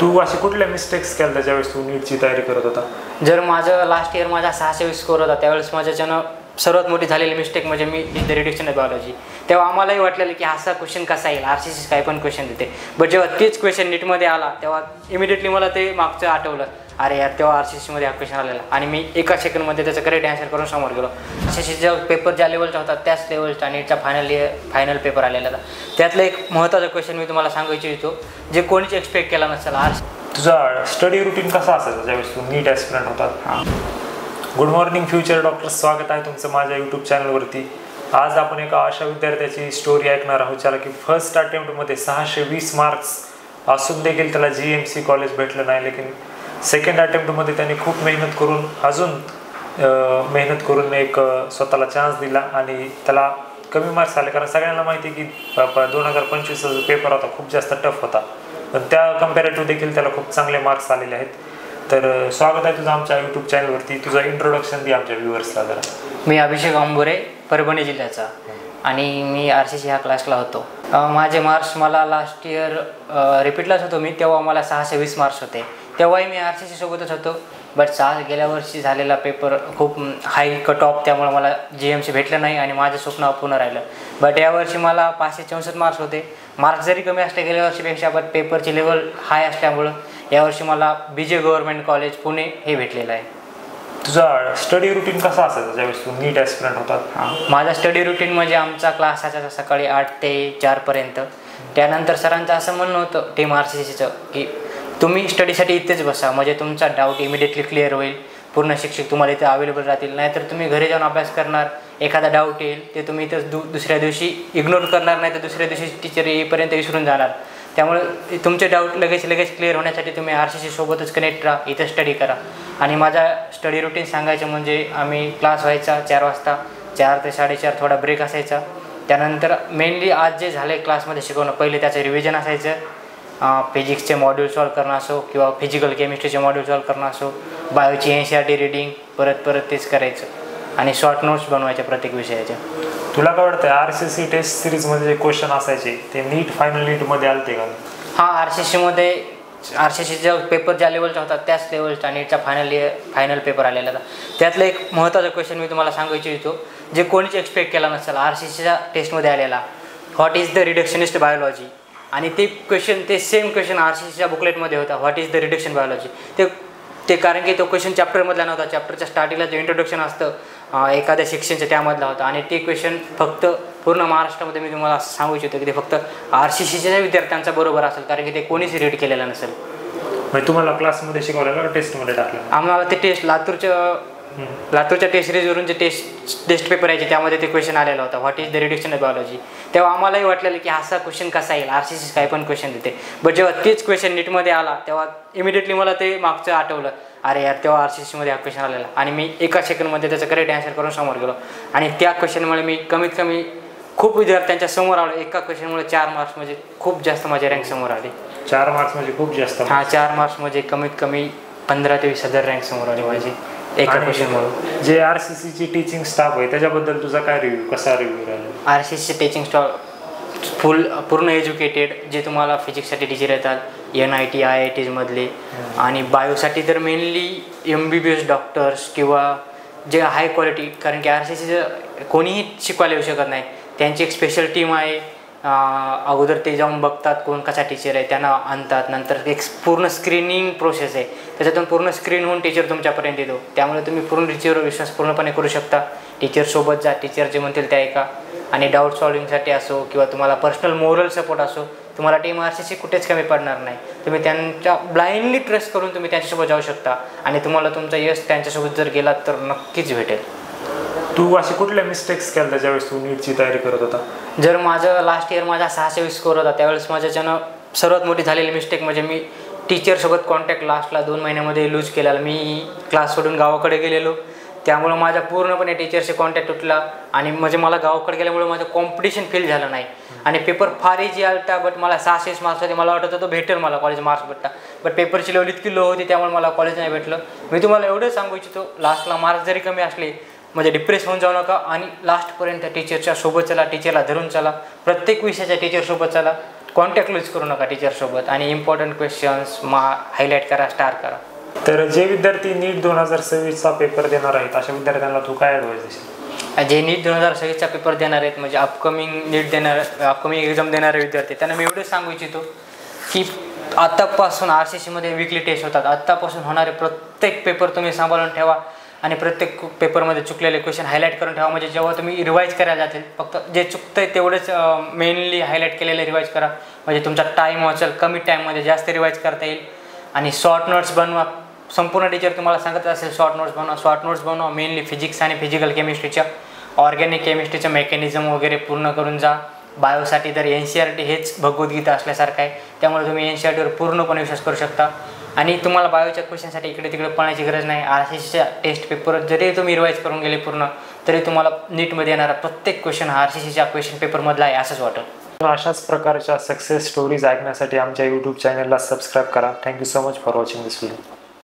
तू असे कुठल्या मिस्टेक्स केल्या ज्यावेळेस तू नीटची तयारी करत होता? जर माझं लास्ट इयर माझा 620 स्कोर होता त्यावेळेस माझ्याच्यानं सर्वात मोठी झालेली मिस्टेक म्हणजे me the reduction of biology. तेव्हा आम्हालाही वाटलेलं की असा क्वेश्चन कसा येईल, RCC काय पण क्वेश्चन देते. बट जेव्हा तेच क्वेश्चन नीटमध्ये आला तेव्हा इमिडिएटली मला ते मागचं आठवलं, अरे यार तेव्हा RCCमध्ये हा क्वेश्चन आलेला आणि मी एका सेकंडमध्ये त्याचं करेक्ट आन्सर करून समोर गेलो. RCCचा पेपर ज्या लेवलचा होता त्याच लेवलचा नीटचा फायनल पेपर आलेला होता. त्यातलं एक महत्त्वाचा क्वेश्चन मी तुम्हाला सांगू इच्छितो जे कोणीच एक्सपेक्ट केला नसेल. तुझा स्टडी रुटीन कसा असायचा ज्यावेळेस तू नीट ॲस्पिरंट होता? हां. गुड मॉर्निंग फ्युचर डॉक्टर्स, स्वागत आहे तुमचं माझ्या यूट्यूब चॅनलवरती. आज आपण एका अशा विद्यार्थ्याची स्टोरी ऐकणार आहोत ज्याला की फर्स्ट अटेम्प्टमध्ये 620 मार्क्स असून देखील त्याला GMC कॉलेज भेटलं नाही. लेकिन सेकंड अटेम्प्टमध्ये त्यांनी खूप मेहनत करून मेहनत करून एक स्वतःला चान्स दिला आणि त्याला कमी मार्क्स आले. कारण सगळ्यांना माहिती की 2025चा जो पेपर होता खूप जास्त टफ होता, पण त्या कम्पॅरेटिव्ह देखील त्याला खूप चांगले मार्क्स आलेले आहेत. तर स्वागत आहे तुझं आमच्या यूट्यूब चॅनलवरती. तुझं इंट्रोडक्शन दे आमच्या व्ह्युअर्सला जरा. मी अभिषेक अंबोरे, परभणी जिल्ह्याचा, आणि मी RCC ह्या क्लासला होतो. माझे मार्क्स मला लास्ट इयर रिपीटलाच होतो मी, तेव्हा मला 620 मार्क्स होते. तेव्हाही मी RCC सोबतच होतो. बट गेल्या वर्षी झालेला पेपर खूप हाय कट ऑफ, त्यामुळे मला GMC भेटलं नाही आणि माझं स्वप्न अपूर्ण राहिलं. बट यावर्षी मला 564 मार्क्स होते. मार्क्स जरी कमी असले गेल्या वर्षीपेक्षा, बट पेपरची लेवल हाय असल्यामुळं यावर्षी मला BJ गव्हर्नमेंट कॉलेज पुणे हे भेटलेलं आहे. तुझा स्टडी रुटीन कसा असायचा ज्यावेळेस तू नीट ॲस्पिरंट होता? माझा स्टडी रुटीन म्हणजे आमचा क्लास असायचा सकाळी 8 ते 4पर्यंत. त्यानंतर सरांचं असं म्हणणं होतं टीम RCCचं की तुम्ही स्टडीसाठी इथेच बसा, म्हणजे तुमचा डाऊट इमिडिएटली क्लिअर होईल. पूर्ण शिक्षक तुम्हाला इथे अवेलेबल राहतील. नाहीतर तुम्ही घरी जाऊन अभ्यास करणार, एखादा डाऊट येईल ते तुम्ही इथंच दुसऱ्या दिवशी इग्नोर करणार, नाही तर दुसऱ्या दिवशी टीचर येईपर्यंत विसरून जाणार. त्यामुळे तुमचे डाऊट लगेच क्लिअर होण्यासाठी तुम्ही RCC सोबतच कनेक्ट राहा, इथं स्टडी करा. आणि माझा स्टडी रुटीन सांगायचं म्हणजे आम्ही क्लास व्हायचा 4 वाजता, 4 ते 4:30 थोडा ब्रेक असायचा. त्यानंतर मेनली आज जे झालं आहे क्लासमध्ये शिकवणं, पहिले त्याचं रिव्हिजन असायचं. फिजिक्सचे मॉड्यूल सॉल्व करणं असो किंवा फिजिकल केमिस्ट्रीचे मॉड्यूल सॉल्व करणं असो, बायोची NCERT रीडिंग परत तेच करायचं आणि शॉर्ट नोट्स बनवायच्या प्रत्येक विषयाच्या. तुला काय वाटतं RCC टेस्ट सिरीजमध्ये जे क्वेश्चन असायचे ते नीट फायनल नीटमध्ये आलते का? हां, RCCचा पेपर ज्या लेवलचा होता त्याच लेवलचा नीटचा फायनल पेपर आलेला होता. त्यातलं एक महत्त्वाचा क्वेश्चन मी तुम्हाला सांगू इच्छितो जे कोणीच एक्सपेक्ट केला नसेल. RCCच्या टेस्टमध्ये आलेला, what is the reductionist biology. आणि ते सेम क्वेश्चन RCCच्या बुकलेटमध्ये होता, what is the reduction biology. ते कारण की तो क्वेश्चन चॅप्टरमधला नव्हता, चॅप्टरच्या स्टार्टिंगला जो इंट्रोडक्शन असतं एखाद्या सेक्शनचं त्यामधला होता. आणि ते क्वेश्चन फक्त पूर्ण महाराष्ट्रामध्ये मी तुम्हाला सांगू इच्छितो की ते फक्त RCCच्या विद्यार्थ्यांचा बरोबर असेल, कारण की ते कोणीच रीड केलेलं नसेल. म्हणजे तुम्हाला क्लासमध्ये शिकवलं का टेस्टमध्ये टाकलं? आम्हाला ते टेस्ट लातूरच्या टेस्ट सिरीजवरून जे टेस्ट पेपर यायचे त्यामध्ये ते क्वेश्चन आलेला होता, what is the reduction of biology. तेव्हा आम्हालाही वाटलेलं की असा क्वेश्चन कसा येईल, RCC काय पण क्वेश्चन देते. बट जेव्हा तेच क्वेश्चन नीटमध्ये आला तेव्हा इमिडिएटली मला ते मागचं आठवलं, अरे यार तेव्हा RCCमध्ये हा क्वेश्चन आलेला आणि मी एका सेकंडमध्ये त्याचं करेक्ट आन्सर करून समोर गेलो. आणि त्या क्वेश्चनमुळे मी कमीत कमी खूप विद्यार्थ्यांच्या समोर आलो. एका क्वेश्चनमुळे 4 मार्क्स म्हणजे खूप जास्त माझी रँक समोर आली. 4 मार्क्स म्हणजे खूप जास्त? हां, 4 मार्क्स म्हणजे कमीत कमी 15,000 ते 20,000 रँक समोर आली माझी एका क्वेश्चनमुळे. जे RCCची टीचिंग स्टाफ आहे त्याच्याबद्दल तुझा काय रिव्ह्यू, कसा रिव्ह्यू राहिला? RCCचे टीचिंग स्टाफ पूर्ण एज्युकेटेड, जे तुम्हाला फिजिक्ससाठी टीचर येतात NIT IITमधले, आणि बायोसाठी तर मेनली MBBS डॉक्टर्स किंवा जे हाय क्वालिटी, कारण की RCCचं कोणीही शिकवायला येऊ शकत नाही. त्यांची एक स्पेशल टीम आहे. अगोदर ते जाऊन बघतात कोण कसा टीचर आहे, त्यांना आणतात. नंतर एक पूर्ण स्क्रीनिंग प्रोसेस आहे, त्याच्यातून पूर्ण स्क्रीन होऊन टीचर तुमच्यापर्यंत येतो. त्यामुळे तुम्ही पूर्ण टीचरवर विश्वास पूर्णपणे करू शकता. टीचरसोबत जा, टीचर जे म्हणतील त्या ऐका. आणि डाऊट सॉल्विंगसाठी असो किंवा तुम्हाला पर्सनल मोरल सपोर्ट असो, तुम्हाला टीम RCC कुठेच कमी पडणार नाही. तुम्ही त्यांच्या ब्लाइंडली ट्रस्ट करून तुम्ही त्यांच्यासोबत जाऊ शकता आणि तुम्हाला तुमचा यश त्यांच्यासोबत जर गेलात तर नक्कीच भेटेल. तू असे कुठल्या मिस्टेक्स केल्या ज्यावेळेस तू नीटची तयारी करत होता? जर माझं लास्ट इयर माझा 620 स्कोर होता त्यावेळेस माझ्याच्यानं सर्वात मोठी झालेली मिस्टेक म्हणजे मी टीचरसोबत कॉन्टॅक्ट लास्टला 2 महिन्यामध्ये लूज केलेला. मी क्लास सोडून गावाकडे गेलेलो, त्यामुळं माझा पूर्णपणे टीचरशी कॉन्टॅक्ट तुटला. आणि म्हणजे मला गावाकडे गेल्यामुळे माझं कॉम्पिटिशन फील झालं नाही. आणि पेपर फार इजी आलता, बट मला 620 मार्क्स होते. मला वाटत होतं भेटेल मला कॉलेज मार्क्स भेटता, बट पेपरची लेवल इतकी लो होती त्यामुळे मला कॉलेज नाही भेटलं. मी तुम्हाला एवढं सांगू इच्छितो, लास्टला मार्क्स जरी कमी असले म्हणजे डिप्रेस होऊन जाऊ नका आणि लास्टपर्यंत टीचरच्या सोबत चला, टीचरला धरून चला, प्रत्येक विषयाच्या टीचरसोबत चला. कॉन्टॅक्ट लूज करू नका टीचरसोबत आणि इम्पॉर्टंट क्वेश्चन्स हायलाईट करा, स्टार करा. तर जे विद्यार्थी नीट 2026चा पेपर देणार आहेत अशा विद्यार्थ्यांना तू काय ॲडवाइस देशील? जे नीट 2026चा पेपर देणार आहेत म्हणजे अपकमिंग एक्झाम देणारे विद्यार्थी त्यांना मी एवढंच सांगू इच्छितो की आत्तापासून RCCमध्ये वीकली टेस्ट होतात. आत्तापासून होणारे प्रत्येक पेपर तुम्ही सांभाळून ठेवा आणि प्रत्येक पेपरमध्ये चुकलेले क्वेश्चन हायलाईट करून ठेवा. म्हणजे जेव्हा तुम्ही रिवाईज करायला जातील फक्त जे चुकतं आहे तेवढंच मेनली हायलाईट केलेलं रिवाईज करा. म्हणजे तुमचा टाईम वाचेल, कमी टाईममध्ये जास्त रिवाईज करता येईल. आणि शॉर्ट नोट्स बनवा. संपूर्ण टीचर तुम्हाला सांगत असेल शॉर्ट नोट्स बनवा. मेनली फिजिक्स आणि फिजिकल केमिस्ट्रीच्या, ऑर्गॅनिक केमिस्ट्रीचं मेकॅनिझम वगैरे पूर्ण करून जा. बायोसाठी तर NCERT हेच भगवद्गीता असल्यासारखं आहे, त्यामुळे तुम्ही NCERTवर पूर्णपणे विश्वास करू शकता. आणि तुम्हाला बायोच्या क्वेश्चनसाठी इकडे तिकडे पळण्याची गरज नाही. RCCच्या टेस्ट पेपर जरी तुम्ही रिवाईज करून गेले पूर्ण तरी तुम्हाला नीटमध्ये येणारा प्रत्येक क्वेश्चन हा RCCच्या क्वेश्चन पेपरमधला आहे असंच वाटतं. अशाच प्रकारच्या सक्सेस स्टोरीज ऐकण्यासाठी आमच्या यूट्यूब चॅनलला सबस्क्राईब करा. Thank you so much for watching this video.